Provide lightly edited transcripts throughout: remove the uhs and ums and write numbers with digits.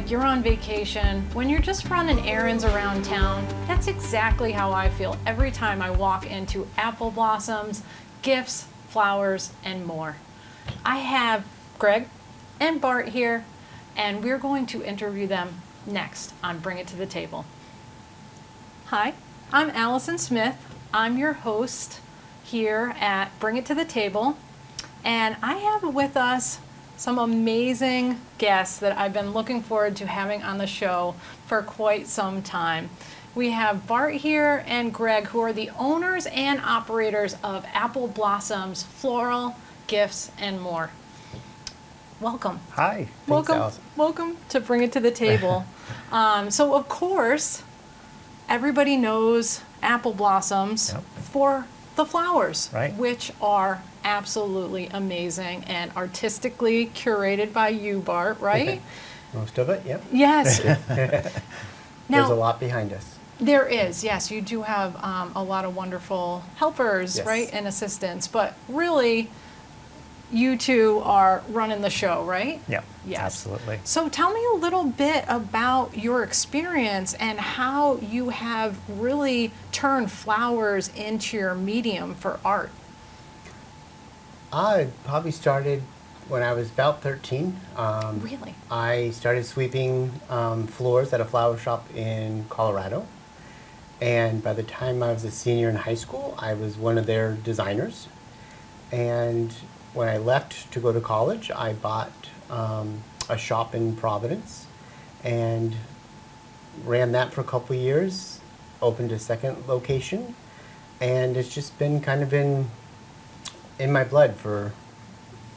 like you're on vacation, when you're just running errands around town, that's exactly how I feel every time I walk into Appleblossoms, gifts, flowers, and more. I have Greg and Bart here, and we're going to interview them next on Bring It to the Table. Hi, I'm Allison Smith. I'm your host here at Bring It to the Table, and I have with us some amazing guests that I've been looking forward to having on the show for quite some time. We have Bart here and Greg, who are the owners and operators of Appleblossoms, floral, gifts, and more. Welcome. Hi. Welcome. Thanks, Welcome to Bring It to the Table. So of course, everybody knows Appleblossoms for the flowers, Right. which are absolutely amazing and artistically curated by you, Bart, right? Most of it, yep. Yes. There's a lot behind us. There is, yes. You do have a lot of wonderful helpers, Yes. right, and assistants. But really, you two are running the show, right? Yeah, Yes. absolutely. So tell me a little bit about your experience and how you have really turned flowers into your medium for art. I probably started when I was about 13. Really? I started sweeping floors at a flower shop in Colorado. And by the time I was a senior in high school, I was one of their designers. And when I left to go to college, I bought a shop in Providence and ran that for a couple of years, opened a second location, and it's just been kind of in my blood for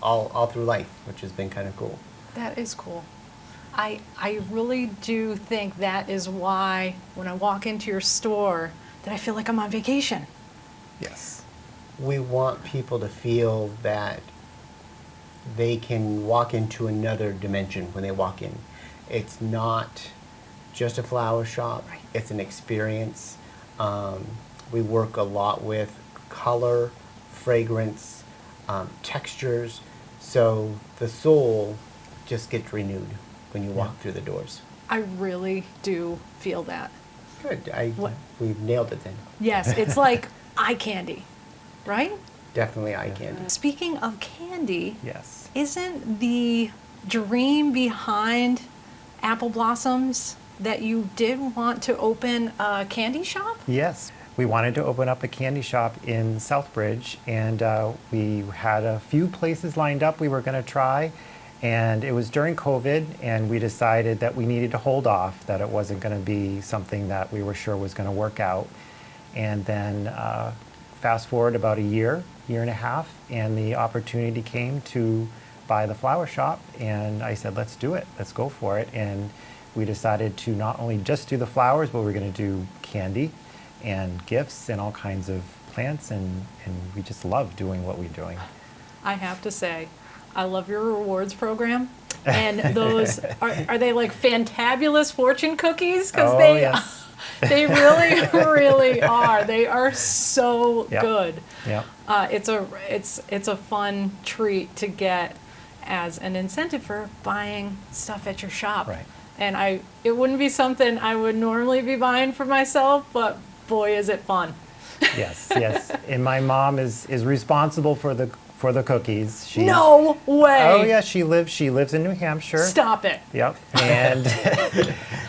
all through life, which has been kind of cool. That is cool. I really do think that is why when I walk into your store that I feel like I'm on vacation. Yes. We want people to feel that they can walk into another dimension when they walk in. It's not just a flower shop, Right. It's an experience. We work a lot with color, fragrance, textures, so the soul just gets renewed when you walk through the doors. I really do feel that. Good, What? we've nailed it then. Yes, it's like eye candy, right? Definitely eye candy. Speaking of candy, Yes. isn't the dream behind Appleblossoms that you did want to open a candy shop? Yes. We wanted to open up a candy shop in Southbridge, and we had a few places lined up we were going to try, and it was during COVID, and we decided that we needed to hold off, that it wasn't going to be something that we were sure was going to work out. And then fast forward about a year and a half, and the opportunity came to buy the flower shop, and I said, let's do it, let's go for it. And we decided to not only just do the flowers, but we're going to do candy and gifts and all kinds of plants, and we just love doing what we're doing. I have to say, I love your rewards program. And those, are they like fantabulous fortune cookies? Because Yes. they really, really are. They are so good. Yep. It's a fun treat to get as an incentive for buying stuff at your shop. Right. And it wouldn't be something I would normally be buying for myself, but boy, is it fun. Yes, yes. And my mom is responsible for the cookies. No way. Oh yeah, she lives in New Hampshire. Stop it. Yep. And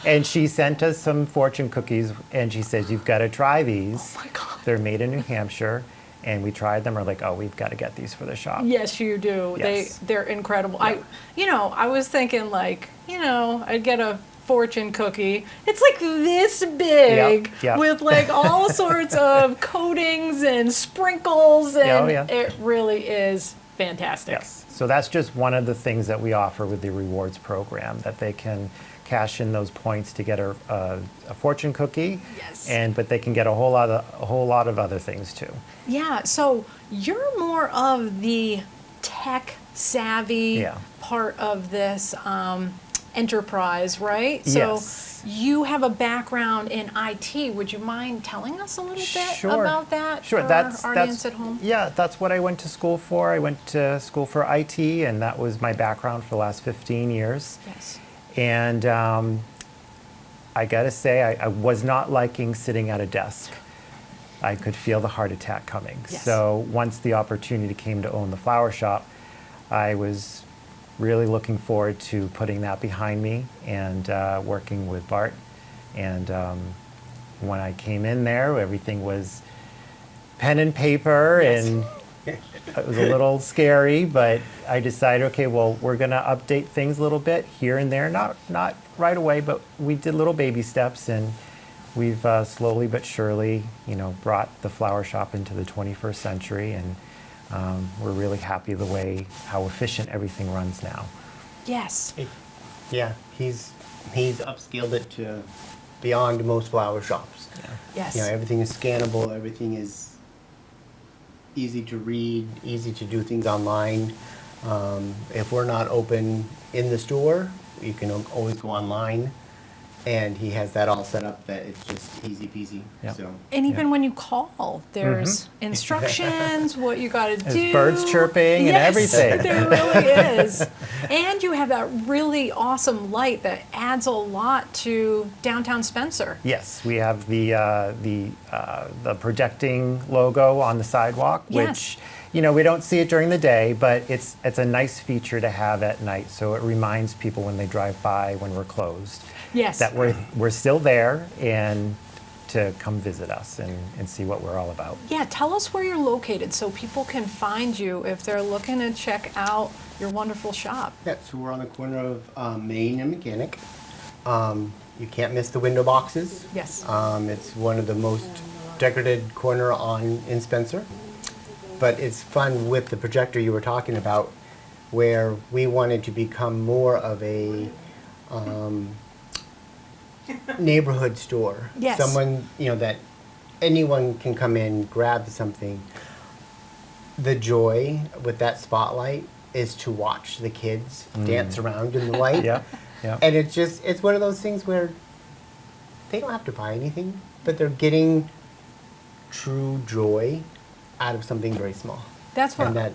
and she sent us some fortune cookies, and she says, you've got to try these. Oh my God. They're made in New Hampshire. And we tried them. We're like, oh, we've got to get these for the shop. Yes, you do. Yes. They're incredible. Yeah. I was thinking like, I'd get a fortune cookie. It's like this big Yep. with like all sorts of coatings and sprinkles, and yeah. it really is fantastic. Yes. So that's just one of the things that we offer with the rewards program, that they can cash in those points to get a fortune cookie. Yes. But they can get a whole lot of other things too. Yeah. So you're more of the tech savvy part of this enterprise, right? Yes. So you have a background in IT. Would you mind telling us a little bit Sure. about that Sure. for That's our audience at home? Yeah, that's what I went to school for. I went to school for IT, and that was my background for the last 15 years. Yes. And I gotta say, I was not liking sitting at a desk. I could feel the heart attack coming. Yes. So once the opportunity came to own the flower shop, I was really looking forward to putting that behind me and working with Bart. And when I came in there, everything was pen and paper, Yes. and it was a little scary, but I decided, okay, well, we're going to update things a little bit here and there. Not right away, but we did little baby steps, and we've slowly but surely, brought the flower shop into the 21st century, and we're really happy how efficient everything runs now. Yes. Yeah, he's upscaled it to beyond most flower shops. Yes. Everything is scannable, everything is easy to read, easy to do things online. If we're not open in the store, you can always go online, and he has that all set up that it's just easy peasy. Yeah. So And even when you call, there's instructions, what you got to do. There's birds chirping and Yes, everything. There really is. And you have that really awesome light that adds a lot to downtown Spencer. Yes, we have the projecting logo on the sidewalk, Yes. which we don't see it during the day, but it's a nice feature to have at night. So it reminds people when they drive by when we're closed Yes. that we're still there, and to come visit us and see what we're all about. Yeah, tell us where you're located so people can find you if they're looking to check out your wonderful shop. yeah, so we're on the corner of Main and Mechanic. You can't miss the window boxes. Yes. It's one of the most decorated corner in Spencer. But it's fun with the projector you were talking about, where we wanted to become more of a neighborhood store. Yes. Someone, that anyone can come in, grab something. The joy with that spotlight is to watch the kids dance around in the light. Yeah, yeah. And it's one of those things where they don't have to buy anything, but they're getting true joy out of something very small. That's what And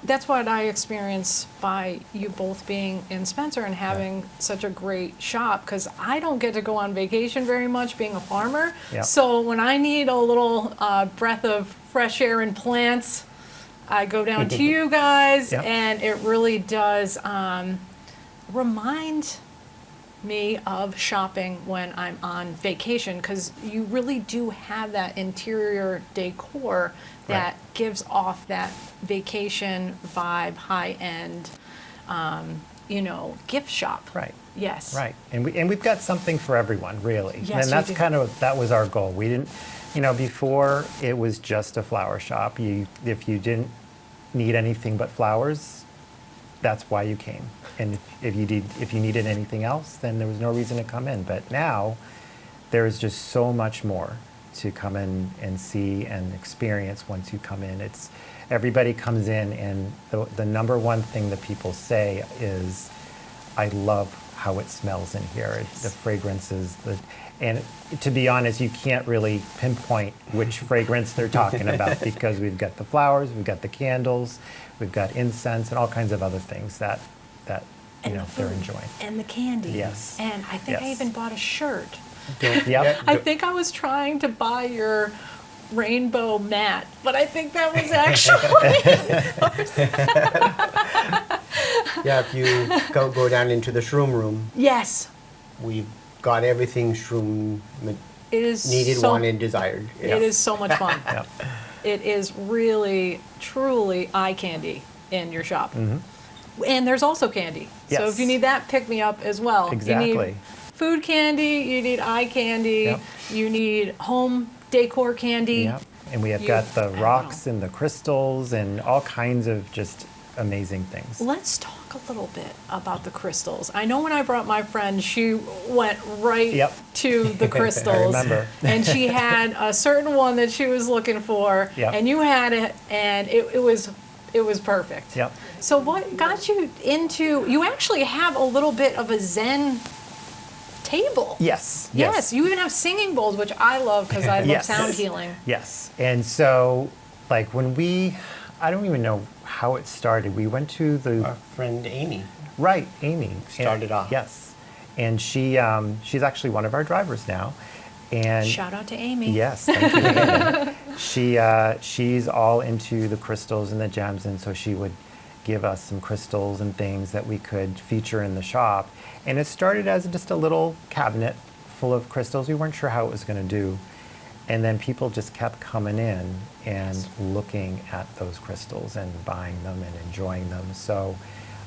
that's what I experience by you both being in Spencer and having such a great shop, because I don't get to go on vacation very much being a farmer. Yeah. So when I need a little breath of fresh air and plants, I go down to you guys, Yeah. and it really does remind me of shopping when I'm on vacation, because you really do have that interior decor that Right. gives off that vacation vibe, high-end, gift shop. Right. Yes. Right, and we've got something for everyone, really. Yes, and that's you do. that was our goal. We didn't, before it was just a flower shop. If you didn't need anything but flowers, that's why you came. And if you needed anything else, then there was no reason to come in. But now, there is just so much more to come in and see and experience once you come in. Everybody comes in, and the number one thing that people say is, I love how it smells in here. The fragrances, and to be honest, you can't really pinpoint which fragrance they're talking about, because we've got the flowers, we've got the candles, we've got incense, and all kinds of other things that And the they're food, enjoying. and the candy. Yes. And I think I Yes. even bought a shirt. Yep. I think I was trying to buy your rainbow mat, but I think that was actually Yeah, if you go down into the shroom room, yes. we've got everything shroom It is needed, so, wanted, desired. It is so much fun. Yep. It is really, truly eye candy in your shop. Mm-hmm. And there's also candy. So Yes. if you need that, pick me up as well. You Exactly. need food candy, you need eye candy, Yep. you need home decor candy. Yep. And we have You- got the I don't rocks know. and the crystals and all kinds of just amazing things. Let's talk a little bit about the crystals. I know when I brought my friend, she went right Yep. to the crystals. remember. And she had a certain one that she was looking for, Yep. and you had it, and it was perfect. Yep. So what got you into, you actually have a little bit of a Zen table. Yes. Yes, you even have singing bowls, which I love because I love Yes. sound healing. Yes. And so, like when I don't even know how it started. We went to the Our friend Amy. right, Amy Started off. Yes, And she's actually one of our drivers now. And Shout out to Amy. yes, thank you, Amy. She's all into the crystals and the gems, and so she would give us some crystals and things that we could feature in the shop. And it started as just a little cabinet full of crystals. We weren't sure how it was going to do. And then people just kept coming in and looking at those crystals and buying them and enjoying them. So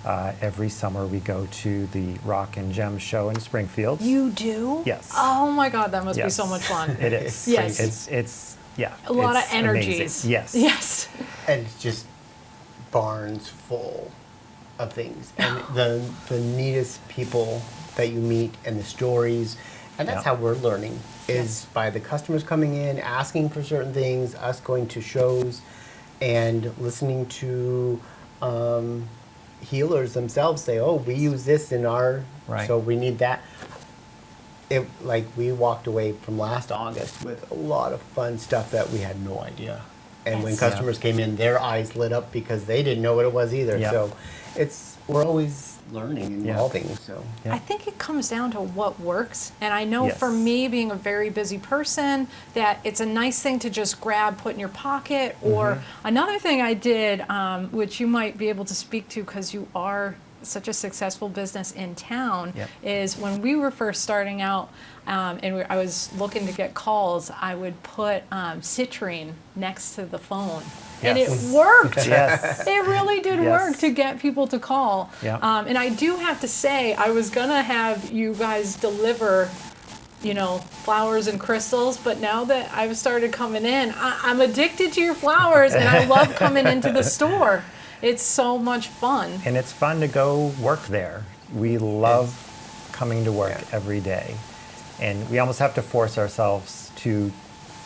every summer we go to the Rock and Gem show in Springfield. You do? Yes. Oh my God, that must be Yes. so much fun. It is. Yes. It's yeah. A lot of it's energies. amazing. Yes. Yes. And it's just barns full of things. And the neatest people that you meet and the stories. And that's Yeah. how we're learning, is by the customers coming in, asking for certain things, us going to shows and listening to healers themselves say, oh, we use this in our, Right. so we need that. It, like, we walked away from last August with a lot of fun stuff that we had no idea. And when Yes. customers came in, their eyes lit up because they didn't know what it was either. Yeah. So we're always learning and Yeah. evolving. So Yeah. I think it comes down to what works. And I know for Yes. me, being a very busy person, that it's a nice thing to just grab, put in your pocket. Or Mm-hmm. another thing I did, which you might be able to speak to because you are such a successful business in town, Yep. is when we were first starting out and I was looking to get calls, I would put citrine next to the phone. And it Yes. worked. Yes. It really did Yes. work to get people to call. Yeah. And I do have to say, I was gonna have you guys deliver, flowers and crystals, but now that I've started coming in, I'm addicted to your flowers, and I love coming into the store. It's so much fun. And it's fun to go work there. We love coming to work Yeah. every day. And we almost have to force ourselves to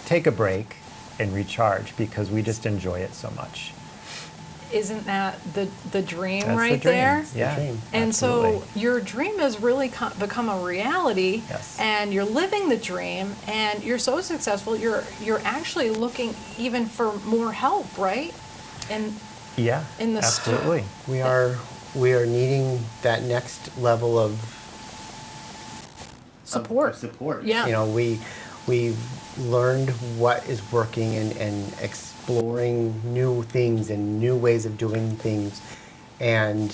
take a break and recharge because we just enjoy it so much. Isn't that the dream That's right the dream. there? Yeah. dream. And absolutely. so your dream has really become a reality, Yes. and you're living the dream, and you're so successful. You're actually looking even for more help, right? And Yeah, in the absolutely. we are needing that next level of support. support. Yeah. We've learned what is working and exploring new things and new ways of doing things. And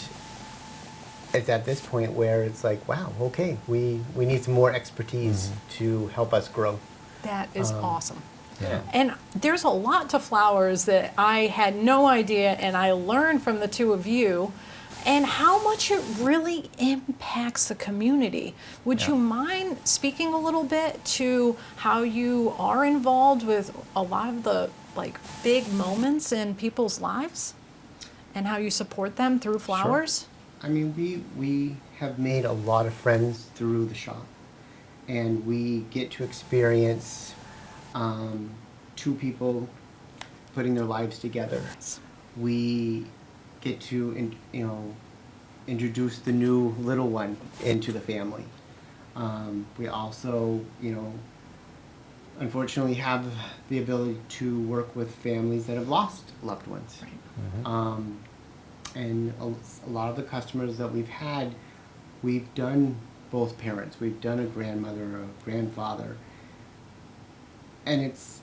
it's at this point where it's like, wow, okay, we need some more expertise to help us grow. That is awesome. Yeah. And there's a lot to flowers that I had no idea, and I learned from the two of you, and how much it really impacts the community. Would Yeah. you mind speaking a little bit to how you are involved with a lot of the big moments in people's lives, and how you support them through flowers? I mean, we have made a lot of friends through the shop, and we get to experience two people putting their lives together. We get to introduce the new little one into the family. We also, unfortunately have the ability to work with families that have lost loved ones. And a lot of the customers that we've had, we've done both parents. We've done a grandmother or a grandfather. And it's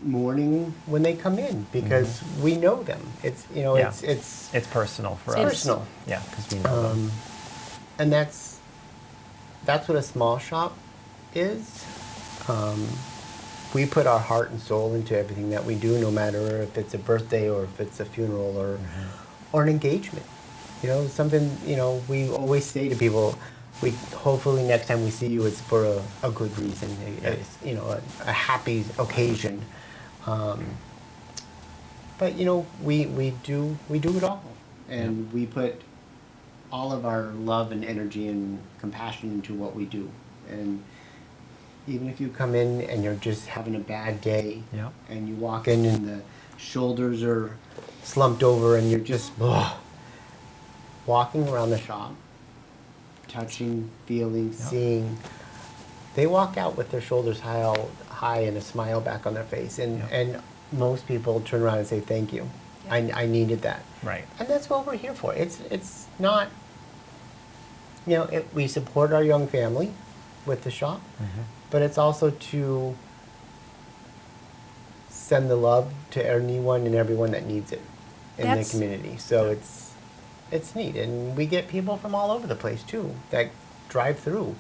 mourning when they come in because we know them. It's Yeah. it's personal for It's us. personal. Yeah, because we know them. And that's what a small shop is. We put our heart and soul into everything that we do, no matter if it's a birthday or if it's a funeral or an engagement. Something, we always say to people, hopefully next time we see you it's for a good reason, it's, a happy occasion. But we do it all, and we put all of our love and energy and compassion into what we do. And even if you come in and you're just having a bad day, Yeah. and you walk in and the shoulders are slumped over and you're just walking around the shop, touching, feeling, seeing, they walk out with their shoulders high and a smile back on their face. And most people turn around and say, thank you. Yeah. I needed that. Right. And that's what we're here for. It's not we support our young family with the shop, but it's also to send the love to anyone and everyone that needs it in the That's- community. So it's neat, and we get people from all over the place too that drive through,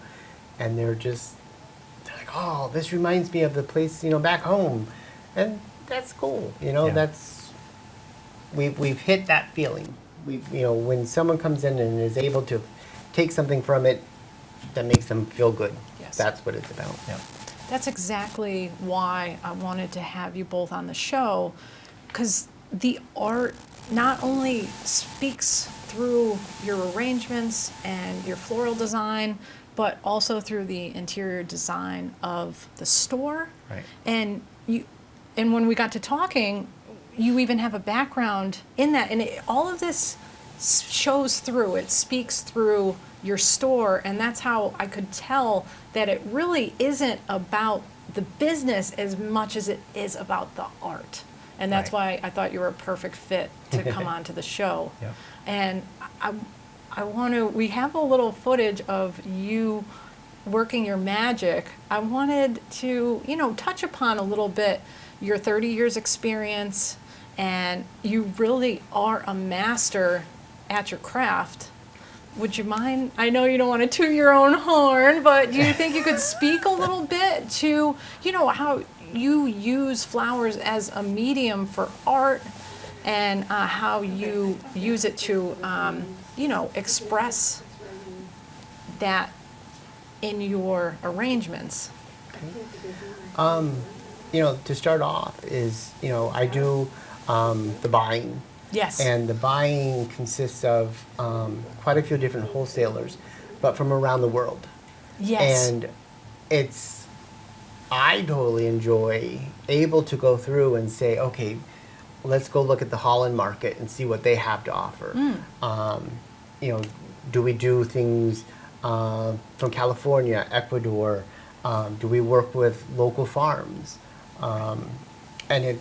and they're like, oh, this reminds me of the place back home, and that's cool. Yeah. That's we've hit that feeling. When someone comes in and is able to take something from it that makes them feel good. Yes. That's what it's about. Yeah. That's exactly why I wanted to have you both on the show, because the art not only speaks through your arrangements and your floral design, but also through the interior design of the store. Right. And when we got to talking, you even have a background in that, and all of this shows through. It speaks through your store, and that's how I could tell that it really isn't about the business as much as it is about the art. And that's Right. why I thought you were a perfect fit to come on to the show. Yep. And I want to, we have a little footage of you working your magic. I wanted to, touch upon a little bit your 30 years experience, and you really are a master at your craft. Would you mind? I know you don't want to toot your own horn, but do you think you could speak a little bit to, how you use flowers as a medium for art, and how you use it to, express that in your arrangements? To start off is, I do the buying. Yes. And the buying consists of quite a few different wholesalers, but from around the world. Yes. And I totally enjoy able to go through and say, okay, let's go look at the Holland market and see what they have to offer. Do we do things from California, Ecuador? Do we work with local farms? And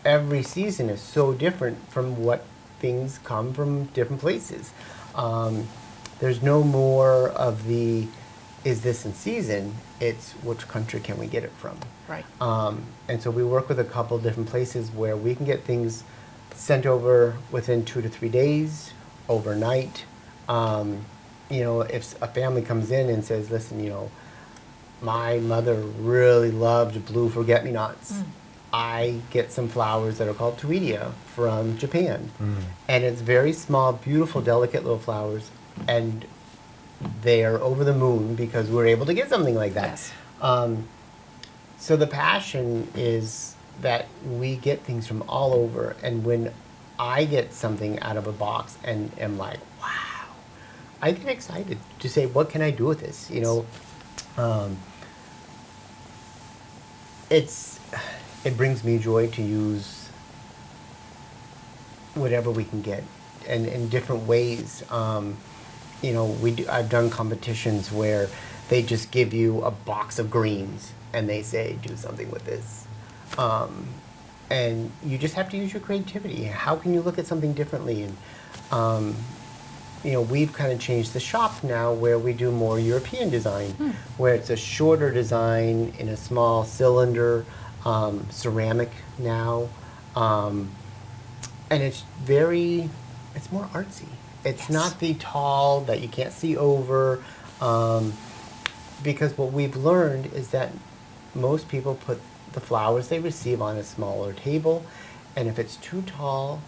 every season is so different from what things come from different places. There's no more of the, is this in season? It's which country can we get it from? Right. And so we work with a couple different places where we can get things sent over within 2 to 3 days, overnight. If a family comes in and says, listen, my mother really loved blue forget-me-nots. I get some flowers that are called tuidia from Japan. And it's very small, beautiful, delicate little flowers. And they are over the moon because we're able to get something like that. Yes. So the passion is that we get things from all over. And when I get something out of a box and am like, wow, I get excited to say, what can I do with this? It brings me joy to use whatever we can get, and in different ways. I've done competitions where they just give you a box of greens and they say, do something with this. And you just have to use your creativity. How can you look at something differently? And we've kind of changed the shop now where we do more European design, where it's a shorter design in a small cylinder, ceramic now, and it's more artsy. It's not the tall that you can't see over, because what we've learned is that most people put the flowers they receive on a smaller table, and if it's too tall,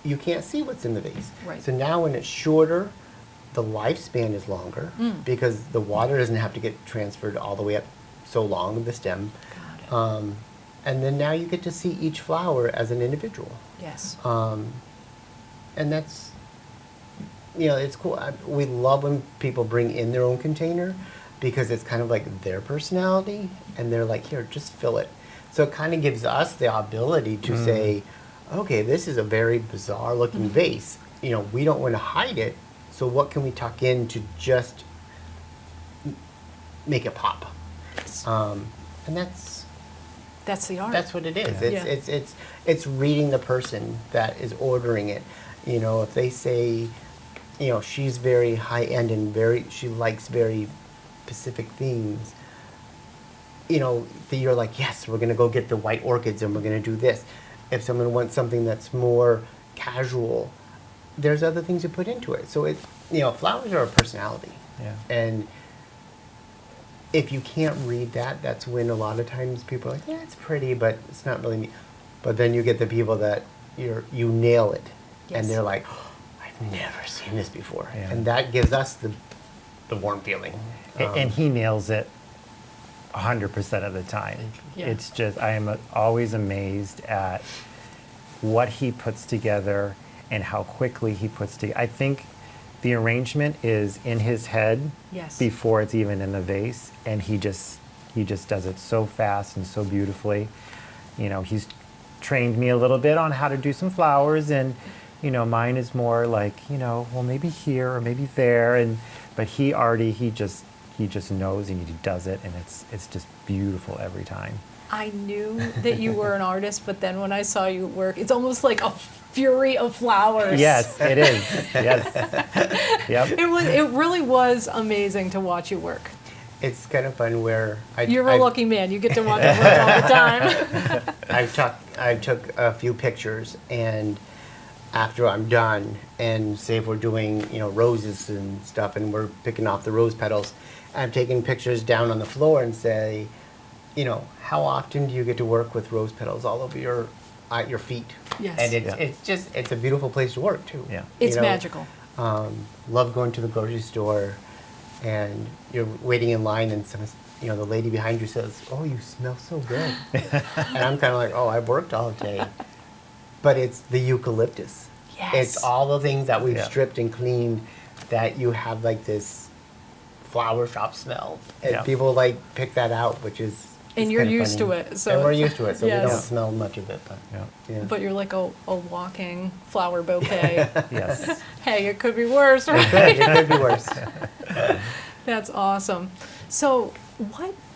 you can't see what's in the vase. Right. So now when it's shorter, the lifespan is longer because the water doesn't have to get transferred all the way up so long in the stem. Got it. And then now you get to see each flower as an individual. Yes. And that's, it's cool. We love when people bring in their own container because it's kind of like their personality, and they're like, here, just fill it. So it kind of gives us the ability to say, okay, this is a very bizarre looking vase. We don't want to hide it, so what can we tuck in to just make it pop? And That's the art. that's what it is. Yeah. It's reading the person that is ordering it. If they say, you know, she's very high end and she likes very specific themes. You know, that you're like, yes, we're gonna go get the white orchids and we're gonna do this. If someone wants something that's more casual, there's other things to put into it. So you know, flowers are a personality. Yeah. And if you can't read that, that's when a lot of times people are like, yeah, it's pretty, but it's not really me. But then you get the people that you nail it, Yes. and they're like, oh, I've never seen this before, Yeah. and that gives us the warm feeling. And he nails it 100% of the time. Yeah. It's just, I am always amazed at what he puts together and how quickly he puts together. I think the arrangement is in his head Yes. before it's even in the vase, and he just does it so fast and so beautifully. You know, he's trained me a little bit on how to do some flowers, and you know, mine is more like, you know, well, maybe here or maybe there, but he just knows, and he does it, and it's just beautiful every time. I knew that you were an artist, but then when I saw you work, it's almost like a fury of flowers. Yes, it is. Yes. Yep. It really was amazing to watch you work. It's kind of fun where You're a lucky man. You get to watch it work all the time. I took a few pictures, and after I'm done, and say if we're doing, you know, roses and stuff, and we're picking off the rose petals, I'm taking pictures down on the floor and say, you know, how often do you get to work with rose petals all over your feet? Yes. And Yeah. it's a beautiful place to work too. Yeah. It's You know, magical. Love going to the grocery store, and you're waiting in line, and you know, the lady behind you says, "Oh, you smell so good," and I'm kind of like, "Oh, I've worked all day," but it's the eucalyptus. Yes. It's all the things that we've Yeah. stripped and cleaned that you have like this flower shop smell, and Yeah. people like pick that out, which is. And it's you're kinda used funny. to it, so and we're it's- used to it, so Yes. we don't smell much of it. But Yeah. yeah. But you're like a walking flower bouquet. Yes. Hey, it could be worse, right? it could be worse. That's awesome. So,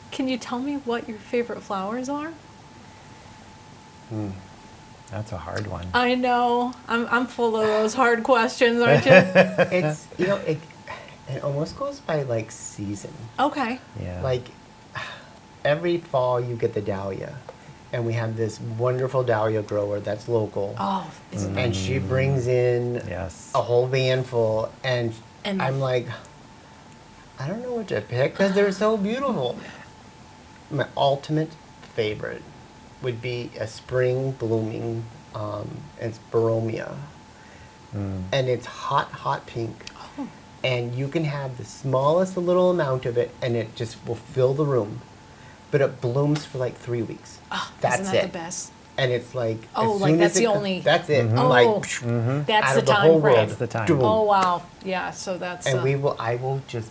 can you tell me what your favorite flowers are? That's a hard one. I know. I'm full of those hard questions, aren't you? It's, you know, it almost goes by like season. Okay. Yeah. Like every fall you get the dahlia, and we have this wonderful dahlia grower that's local, Oh, is it? and she brings in Yes. a whole van full, and And- I'm like, I don't know what to pick because they're so beautiful. My ultimate favorite would be a spring blooming, it's Boromia, and it's hot pink. Oh. And you can have the smallest little amount of it, and it just will fill the room. But it blooms for like 3 weeks. Oh, That's isn't that it. the best? And it's like, Oh, as like soon that's as the it co- only- That's it. Oh, Like, that's out the of the time whole frame. world. That's the time. Boom. Oh wow, yeah. So that's And I will just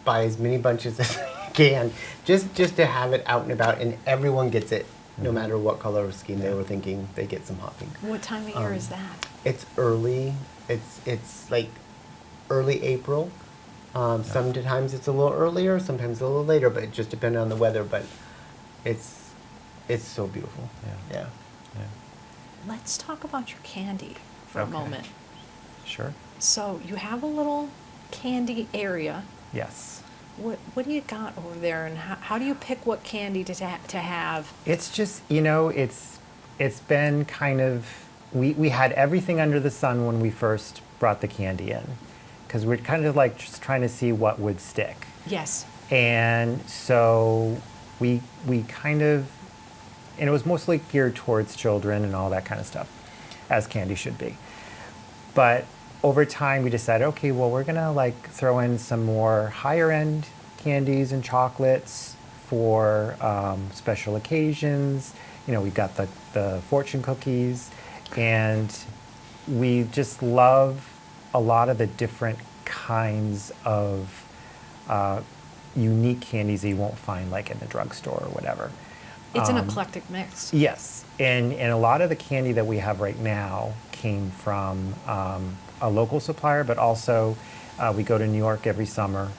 buy as many bunches as I can, just to have it out and about, and everyone gets it, no matter what color scheme they were thinking. They get some hot pink. What time of year is that? It's early. It's like early April. Sometimes it's a little earlier, sometimes a little later, but it just depends on the weather. But it's so beautiful. Yeah. Yeah. Let's talk about your candy for a Okay. moment. Sure. So you have a little candy area. Yes. What do you got over there, and how do you pick what candy to have? It's just, you know, it's been kind of, we had everything under the sun when we first brought the candy in, because we're kind of like just trying to see what would stick. Yes. And so we kind of, and it was mostly geared towards children and all that kind of stuff, as candy should be. But over time we decided, okay, well, we're gonna like throw in some more higher end candies and chocolates for special occasions. You know, we got the fortune cookies, and we just love a lot of the different kinds of unique candies that you won't find like in the drugstore or whatever. It's an eclectic mix. Yes, and a lot of the candy that we have right now came from a local supplier, but also we go to New York every summer,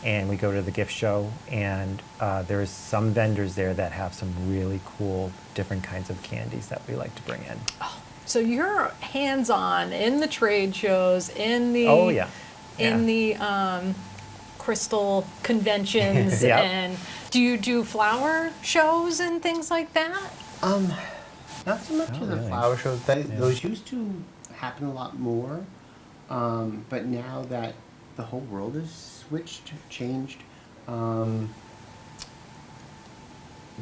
and we go to the gift show, and there's some vendors there that have some really cool different kinds of candies that we like to bring in. Oh, So you're hands-on in the trade shows, in the Oh, yeah. in Yeah. the crystal conventions, Yep. and do you do flower shows and things like that? Not so much Oh, of the really? flower shows. Those used to happen a lot more, but now that the whole world has changed,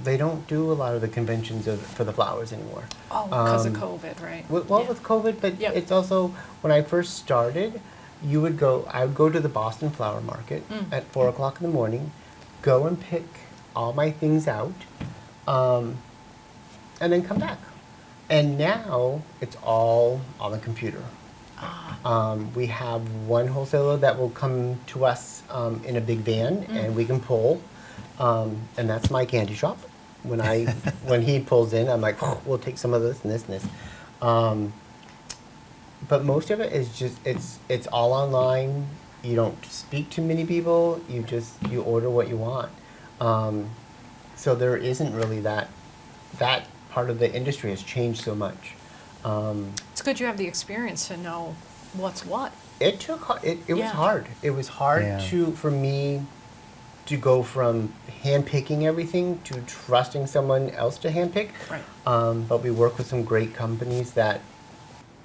they don't do a lot of the conventions for the flowers anymore. Oh, because of Um, COVID, right? Well, Yeah. with COVID, but Yep. it's also when I first started, I would go to the Boston Flower Market at 4 o'clock in the morning, go and pick all my things out, and then come back. And now it's all on the computer. We have one wholesaler that will come to us in a big van, and we can pull, and that's my candy shop. When he pulls in, I'm like, oh, we'll take some of this and this and this. But most of it is just it's all online. You don't speak to many people. You order what you want. So there isn't really that part of the industry has changed so much. It's good you have the experience to know what's what. It was Yeah. hard. It was hard Yeah. for me to go from handpicking everything to trusting someone else to handpick. Right. But we work with some great companies that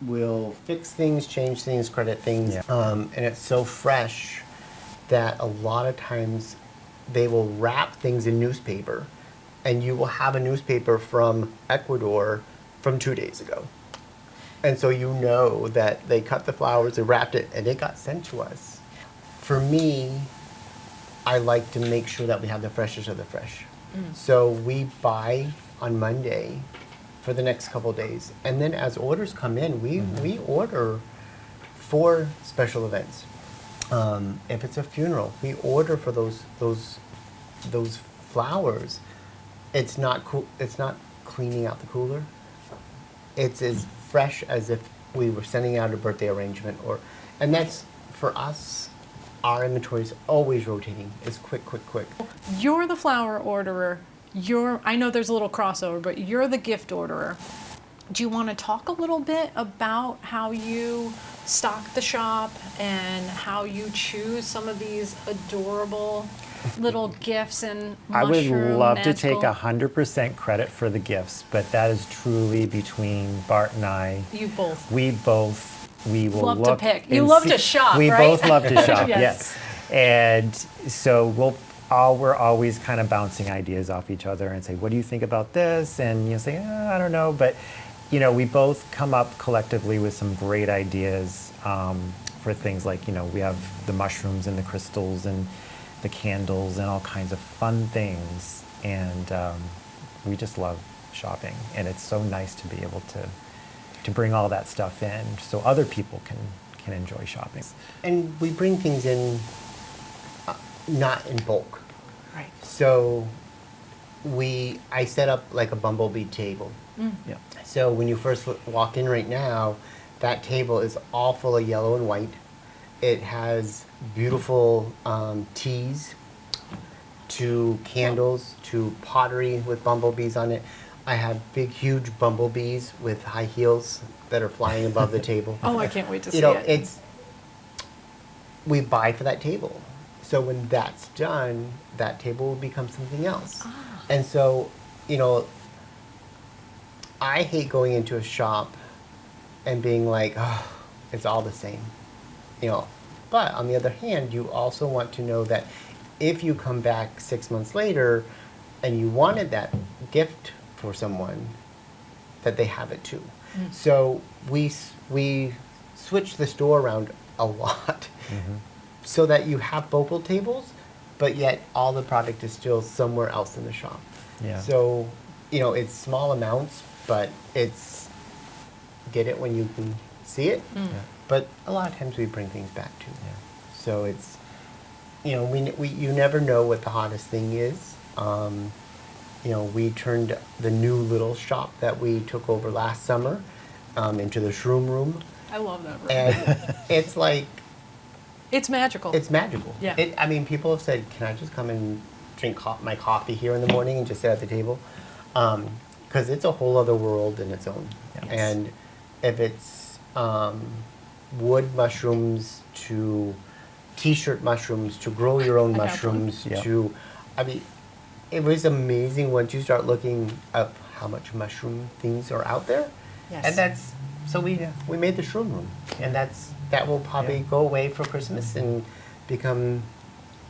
will fix things, change things, credit things, Yeah. and it's so fresh that a lot of times they will wrap things in newspaper, and you will have a newspaper from Ecuador from 2 days ago. And so you know that they cut the flowers, they wrapped it, and it got sent to us. For me, I like to make sure that we have the freshest of the fresh. So we buy on Monday for the next couple of days. And then as orders come in, we order for special events. If it's a funeral, we order for those flowers. It's not it's not cleaning out the cooler. It's as fresh as if we were sending out a birthday arrangement, and that's for us. Our inventory is always rotating. It's quick. You're the flower orderer. I know there's a little crossover, but you're the gift orderer. Do you want to talk a little bit about how you stock the shop and how you choose some of these adorable little gifts and I would mushroom love to take magical- 100% credit for the gifts, but that is truly between Bart and I. You both. We will Love to look pick. You and love see- to shop, We right? both love to shop, Yes. yes. And so we're always kind of bouncing ideas off each other and say, what do you think about this? And say, I don't know. But, we both come up collectively with some great ideas for things like, we have the mushrooms and the crystals and the candles and all kinds of fun things. And we just love shopping. And it's so nice to be able to bring all that stuff in so other people can enjoy shopping. And we bring things in not in bulk. Right. So I set up like a bumblebee table. Yeah. So when you first walk in right now, that table is all full of yellow and white. It has beautiful teas to candles to pottery with bumblebees on it. I have big, huge bumblebees with high heels that are flying above the table. Oh, I can't wait to see You know, it. we buy for that table. So when that's done, that table will become something else. And so, I hate going into a shop and being like, oh, it's all the same. But on the other hand, you also want to know that if you come back 6 months later and you wanted that gift for someone, that they have it too. So we switch the store around a lot so that you have focal tables, but yet all the product is still somewhere else in the shop. Yeah. So, it's small amounts, but it's get it when you can see it. Yeah. But a lot of times we bring things back too. Yeah. So it's, you never know what the hottest thing is. We turned the new little shop that we took over last summer into the shroom room. I love that room. And it's like, It's magical. it's magical. Yeah. People have said, can I just come and drink my coffee here in the morning and just sit at the table? Because it's a whole other world in its own. Yes. And if it's wood mushrooms to t-shirt mushrooms to grow your own I have one. mushrooms Yep. to, I mean, it was amazing once you start looking up how much mushroom things are out there. Yes. And that's, so we made the shroom room, and that will probably Yeah. go away for Christmas and become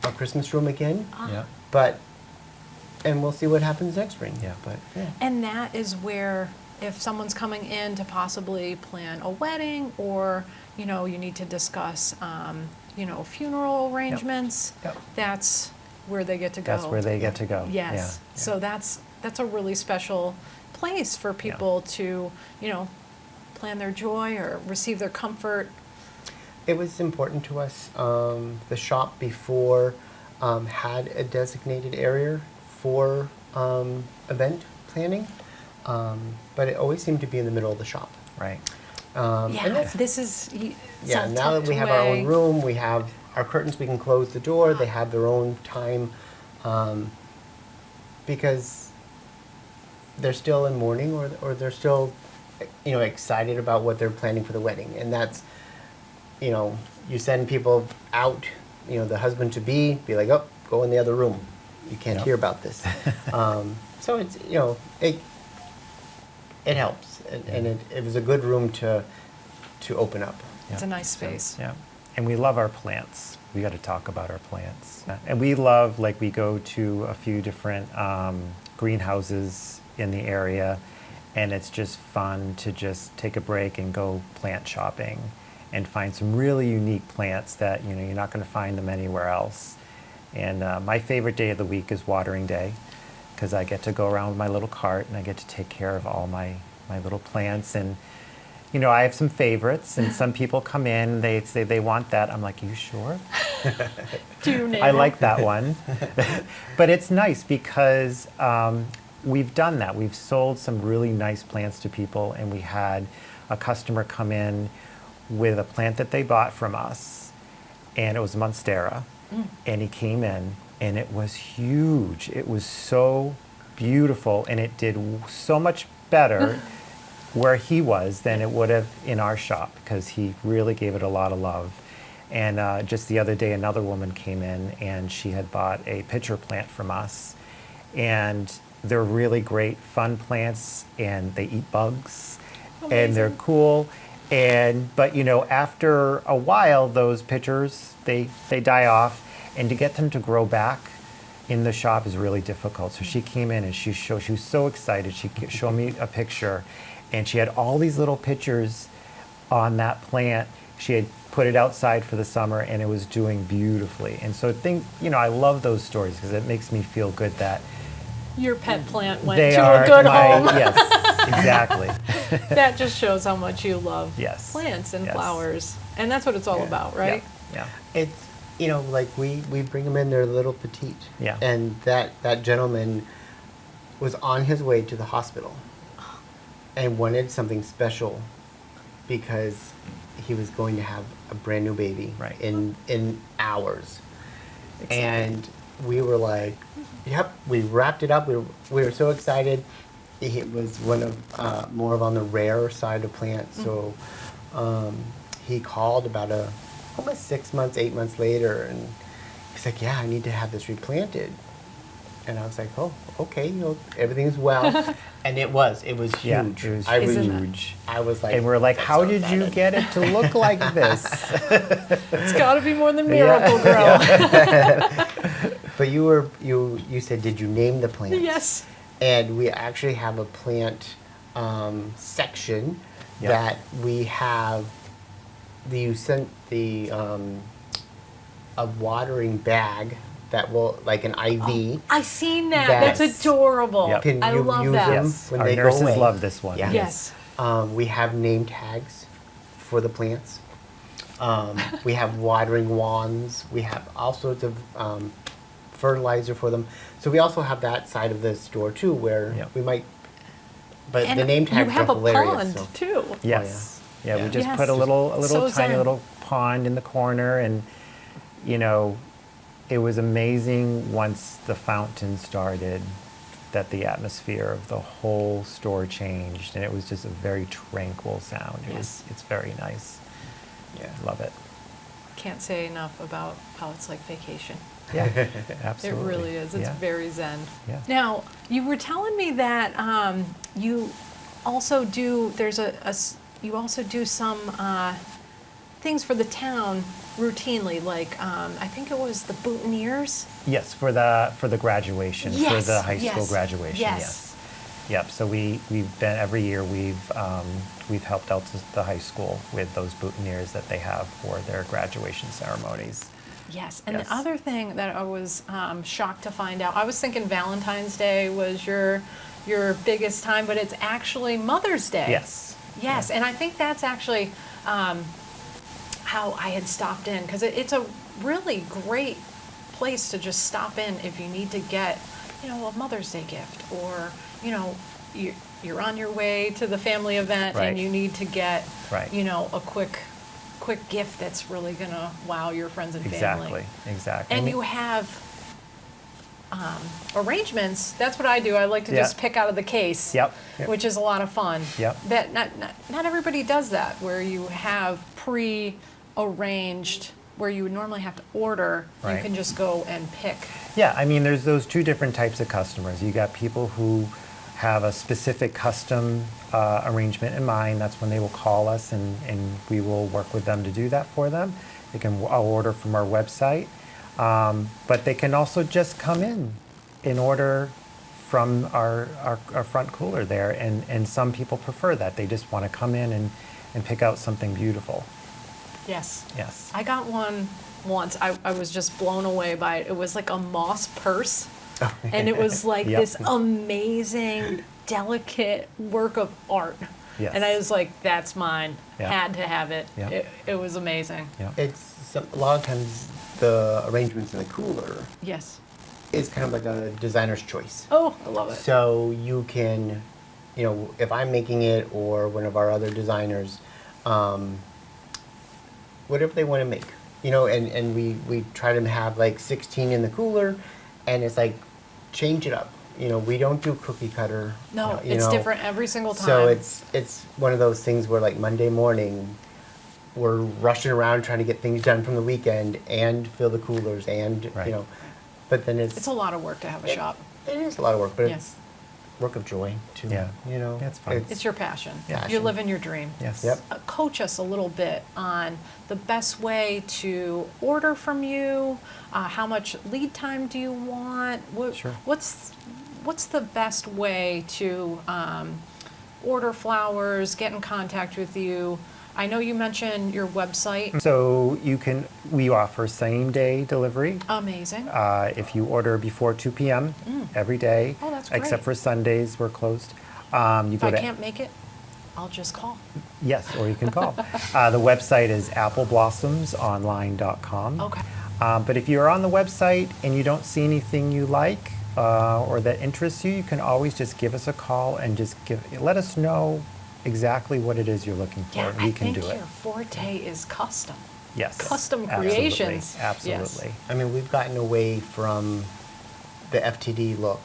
a Christmas room again. Yeah. But, and we'll see what happens next spring. Yeah. But, yeah. And that is where, if someone's coming in to possibly plan a wedding, or, you know, you need to discuss, you know, funeral arrangements, Yep. that's where they get to go. That's where they get to go. Yes. Yeah. So that's a really special place for people to, you know, plan their joy or receive their comfort. It was important to us. The shop before had a designated area for event planning, but it always seemed to be in the middle of the shop. Right. And Yeah, that's, this is yeah, all now that tucked we have our away. own room, we have our curtains, we can close the door, they have their own time, because they're still in mourning, or they're still, you know, excited about what they're planning for the wedding. And that's, you know, you send people out, you know, the husband-to-be, be like, oh, go in the other room. You can't Yep. hear about this. So it's, you know, it helps. And it was a good room to open up. It's Yeah. a nice space. Yeah. And we love our plants. We got to talk about our plants. And we love, like, we go to a few different greenhouses in the area, and it's just fun to just take a break and go plant shopping and find some really unique plants that, you know, you're not going to find them anywhere else. And my favorite day of the week is watering day, because I get to go around with my little cart and I get to take care of all my little plants. And, you know, I have some favorites, and some people come in, they say they want that. I'm like, you sure? Do you name I it? like that one. But it's nice because we've done that. We've sold some really nice plants to people, and we had a customer come in with a plant that they bought from us, and it was Monstera. And he came in, and it was huge. It was so beautiful, and it did so much better where he was than it would have in our shop, because he really gave it a lot of love. And just the other day, another woman came in, and she had bought a pitcher plant from us. And they're really great, fun plants, and they eat bugs, and they're Amazing. cool. But you know, after a while, those pitchers, they die off, and to get them to grow back in the shop is really difficult. So she came in and she was so excited. She showed me a picture, and she had all these little pitchers on that plant. She had put it outside for the summer, and it was doing beautifully. And so you know, I love those stories because it makes me feel good that Your pet plant went they to are a good my, home. yes, exactly. That just shows how much you love Yes. plants and Yes. flowers. And that's what it's all Yeah. about, right? Yeah. It's, you know, like we bring them in, they're little petite. Yeah. And that gentleman was on his way to the hospital and wanted something special because he was going to have a brand new baby Right. in hours. And we were like, yep, we wrapped it up. We were so excited. It was one of more of on the rare side of plants. So he called about almost 6 months, 8 months later, and he's like, yeah, I need to have this replanted. And I was like, oh, okay, you know, everything's well. And it was huge. Yeah, it was I Isn't it? huge. I was like, And we're like, I'm how so did you excited. get it to look like this? It's got to be more than Miracle Grow. But you said, did you name the plants? Yes. And we actually have a plant section Yep. that we have. You sent the a watering bag that will, like an IV. I seen that. That's- That's adorable. Yep. Can I you love use that. them Yes, when our they go nurses away? love this one. Yeah. Yes. We have name tags for the plants. We have watering wands. We have all sorts of fertilizer for them. So we also have that side of the store too, where Yep. we might. But And the name tags you have are a hilarious. pond so. too. Yes. Yeah, we Yeah. just Yes. put a little So tiny zen. little pond in the corner, and you know, it was amazing once the fountain started that the atmosphere of the whole store changed, and it was just a very tranquil sound. It's very nice. Yeah. Love it. Can't say enough about how it's like vacation. Yeah, It absolutely. really is. It's Yeah. very zen. Yeah. Now, you were telling me that you also do you also do some things for the town routinely, like I think it was the boutonnieres. Yes, for the graduation, for Yes, the high school yes, graduation. yes. Yep. So we've been every year we've helped out the high school with those boutonnieres that they have for their graduation ceremonies. Yes, and Yes. the other thing that I was shocked to find out, I was thinking Valentine's Day was your biggest time, but it's actually Mother's Day. Yes. Yes, and I think that's actually how I had stopped in, because it's a really great place to just stop in if you need to get, a Mother's Day gift, or, you're on your way to the family event Right. and you need to get, Right. a quick gift that's really gonna wow your friends and family. Exactly. And you have arrangements. That's what I do. I like to Yeah. just pick out of the case, Yep. which is a lot of fun. Yep. That not everybody does that, where you have pre-arranged, where you would normally have to order. You Right. can just go and pick. Yeah, I mean, there's those two different types of customers. You got people who have a specific custom arrangement in mind. That's when they will call us, and we will work with them to do that for them. They can order from our website, but they can also just come in order from our front cooler there, and some people prefer that. They just want to come in and pick out something beautiful. Yes. Yes. I got one once. I was just blown away by it. It was like a moss purse. And it was like Yep. this amazing, delicate work of art. Yes. And I was like, that's mine. Yeah. Had to have it. Yeah. It was amazing. Yeah. A lot of times the arrangements in the cooler Yes. is kind of like a designer's choice. Oh, I love it. So you can, if I'm making it or one of our other designers, whatever they want to make, and we try to have like 16 in the cooler, and it's like, change it up. We don't do cookie cutter. No, it's different every single time. So it's one of those things where like Monday morning, we're rushing around trying to get things done from the weekend and fill the coolers and, Right. but then it's It's a lot of work to have a shop. It is a lot of work, but Yeah. it's work of joy too. Yeah. It's fun. It's your passion. Yeah. You're living your dream. Yes. Yep. Coach us a little bit on the best way to order from you. How much lead time do you want? Sure. What's the best way to order flowers, get in contact with you? I know you mentioned your website. So we offer same-day delivery. Amazing. If you order before 2 p.m. every day. Oh, that's Except great. for Sundays, we're closed. If I can't make it, I'll just call. Yes, or you can call. The website is appleblossoms.online.com. Okay. But if you're on the website and you don't see anything you like or that interests you, you can always just give us a call and just let us know exactly what it is you're looking for. Yeah, and we I can think do it. your forte is custom. Yes. Custom Absolutely. creations. Absolutely. I mean, we've gotten away from the FTD look,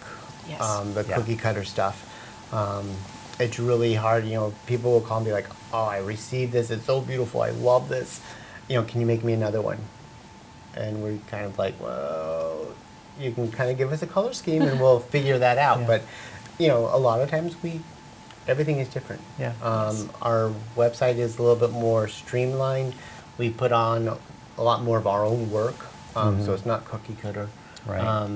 Yes. the Yeah. cookie cutter stuff. It's really hard. People will call me like, "Oh, I received this. It's so beautiful. I love this. Can you make me another one?" And we're kind of like, "Well, you can kind of give us a color scheme, and we'll figure that out." Yeah. But a lot of times everything is different. Yeah. Our website is a little bit more streamlined. We put on a lot more of our own work, so it's not cookie cutter. Right.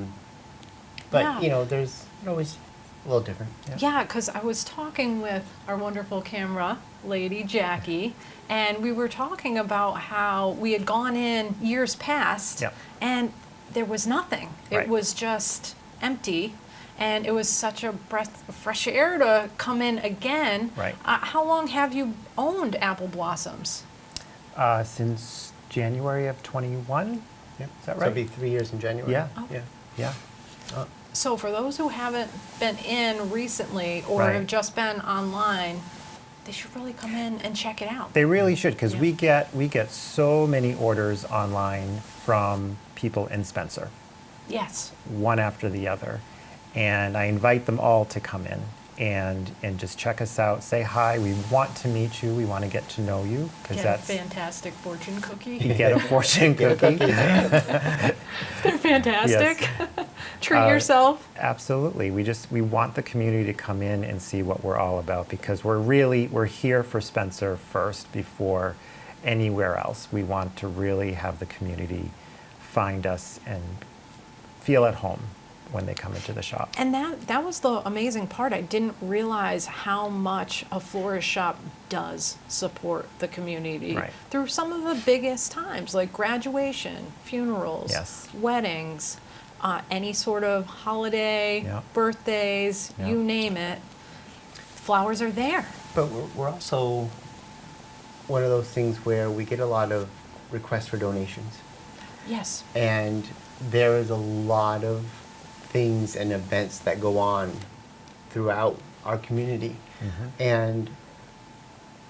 But Yeah. there's always a little different. Yeah, because I was talking with our wonderful camera lady, Jackie, and we were talking about how we had gone in years past, Yep. and there was nothing. Right. It was just empty, and it was such a breath of fresh air to come in again. Right. How long have you owned Appleblossoms? Since January of 21. Yep. Is that So right? it'll be 3 years in January. Yeah. Oh. Yeah. Yeah. So for those who haven't been in recently or Right. have just been online, they should really come in and check it out. They really should, because Yeah. we get so many orders online from people in Spencer, Yes. one after the other. And I invite them all to come in and just check us out, say hi. We want to meet you. We want to get to know you because Get that's a fantastic fortune cookie. you get a fortune cookie. They're fantastic. Treat yourself. Absolutely. We want the community to come in and see what we're all about because we're here for Spencer first before anywhere else. We want to really have the community find us and feel at home when they come into the shop. And that was the amazing part. I didn't realize how much a florist shop does support the community Right. through some of the biggest times, like graduation, funerals, Yes. weddings, any sort of holiday, Yeah. birthdays, Yeah. you name it. Flowers are there. But we're also one of those things where we get a lot of requests for donations. Yes. And there is a lot of things and events that go on throughout our community. And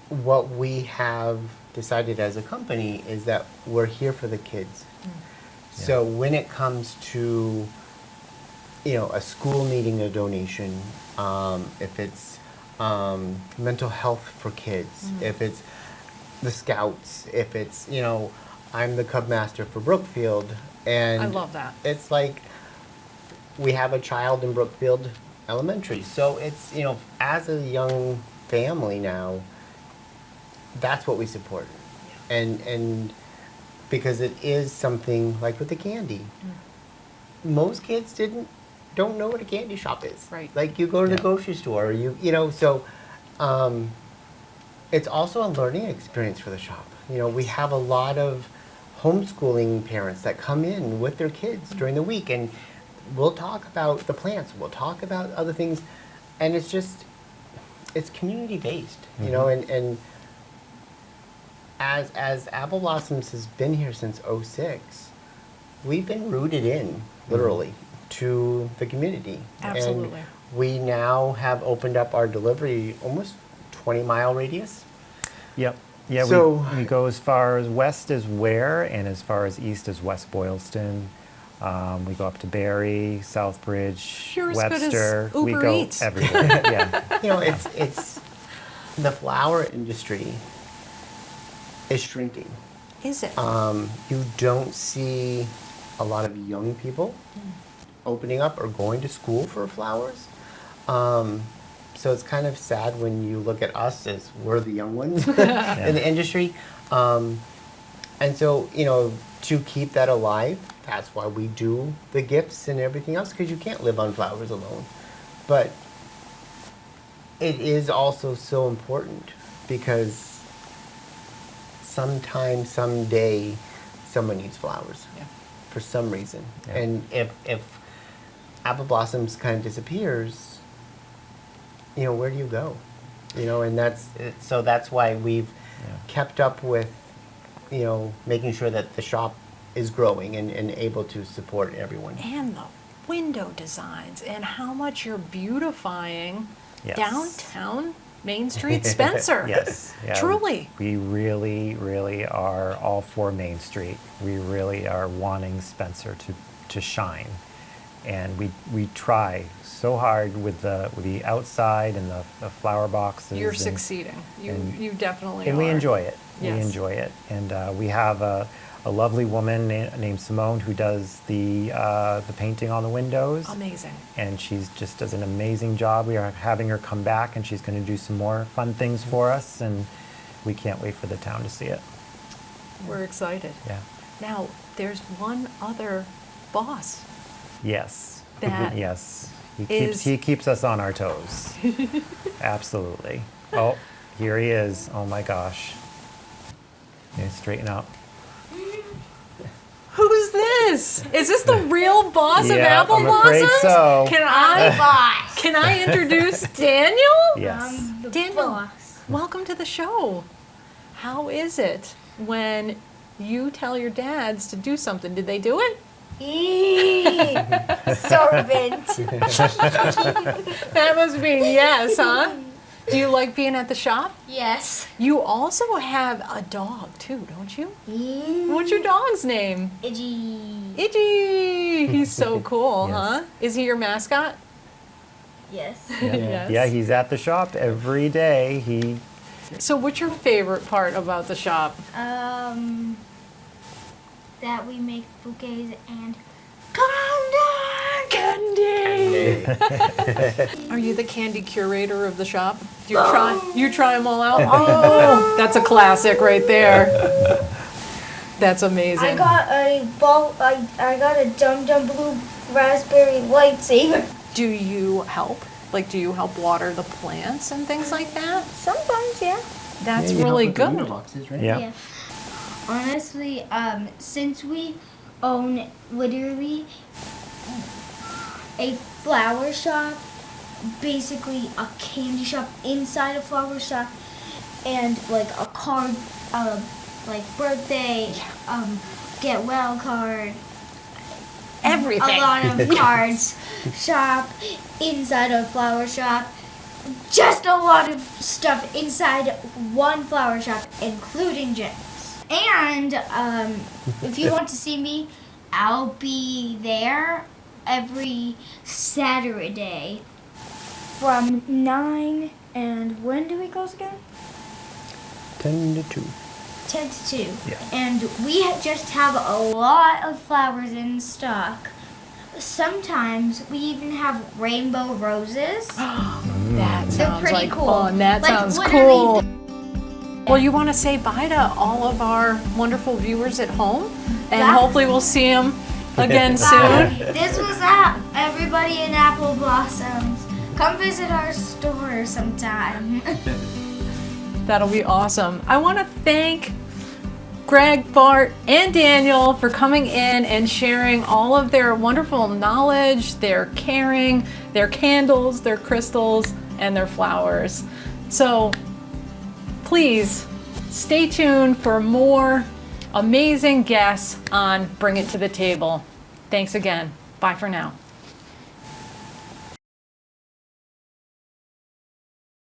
what we have decided as a company is that we're here for the kids. So when it comes to, a school needing a donation, if it's mental health for kids, if it's the Scouts, if it's, I'm the Cub Master for Brookfield, and I love that. it's like we have a child in Brookfield Elementary. So it's, as a young family now, that's what we support. And because it is something like with the candy. Most kids don't know what a candy shop is. Right. Like you go to the Yeah. grocery store, or so it's also a learning experience for the shop. We have a lot of homeschooling parents that come in with their kids during the week, and we'll talk about the plants, we'll talk about other things, and it's community based, and as Appleblossoms has been here since '06, we've been rooted in, literally, to the community. Absolutely. And we now have opened up our delivery almost 20-mile radius. Yep. Yeah, So- we go as far as west as Ware and as far as east as West Boylston. We go up to Barrie, Southbridge, You're as good as Webster. We Uber go Eats. everywhere. Yeah. It's the flower industry is shrinking. Is it? You don't see a lot of young people opening up or going to school for flowers. So it's kind of sad when you look at us as we're the young ones in the industry. And so, to keep that alive, that's why we do the gifts and everything else, because you can't live on flowers alone. But it is also so important because sometime, someday, someone needs flowers Yeah. for some reason. Yeah. And if Appleblossoms kind of disappears, where do you go? And that's why we've kept up with, making sure that the shop is growing and able to support everyone. And the window designs and how much you're beautifying Yes. downtown Main Street Spencer. Yes. Yeah, Truly. We really, really are all for Main Street. We really are wanting Spencer to shine. And we try so hard with the outside and the flower boxes. You're and- succeeding. and- You definitely And are. we enjoy it. Yes. We enjoy it. And we have a lovely woman named Simone who does the painting on the windows. Amazing. And she's just does an amazing job. We are having her come back, and she's going to do some more fun things for us, and we can't wait for the town to see it. We're excited. Yeah. Now, there's one other boss. Yes. That yes. is- He keeps us on our toes. Absolutely. Oh, here he is. Oh my gosh. Yeah, straighten up. Who's this? Is this the real boss Yeah, of I'm Appleblossoms? afraid so. Can I introduce Daniel? Yes. Daniel, welcome to the show. How is it when you tell your dads to do something? Did they do it? Servant. That must mean yes, huh? Do you like being at the shop? Yes. You also have a dog too, don't you? What's your dog's name? Iggy. Iggy. He's so cool, Yes. huh? Is he your mascot? Yes. Yes. Yeah, he's at the shop every day. So what's your favorite part about the shop? That we make bouquets and Candy! Are you the candy curator of the shop? Do you try them all out? Oh, that's a classic right there. That's amazing. I got a ball. I got a Dum Dum Blue raspberry lightsaber. Do you help? Like, do you help water the plants and things like that? Sometimes, yeah. That's Yeah, you really help with the good. boxes, right? Yeah. Honestly, since we own literally a flower shop, basically a candy shop inside a flower shop, and like a card, like birthday, get well card, Everything. a lot of cards shop inside a flower shop. Just a lot of stuff inside one flower shop, including gems. And if you want to see me, I'll be there every Saturday from 9 and when do we close again? 10 to 2. 10 to 2. Yeah. And we just have a lot of flowers in stock. Sometimes we even have rainbow roses. That They're sounds pretty like cool. fun. That Like, sounds literally cool. Well, you want to say bye to all of our wonderful viewers at home, and Yeah. hopefully we'll see them again Bye. soon. This was everybody in Appleblossoms. Come visit our store sometime. That'll be awesome. I want to thank Greg, Bart, and Daniel for coming in and sharing all of their wonderful knowledge, their caring, their candles, their crystals, and their flowers. So please stay tuned for more amazing guests on Bring It to the Table. Thanks again. Bye for now.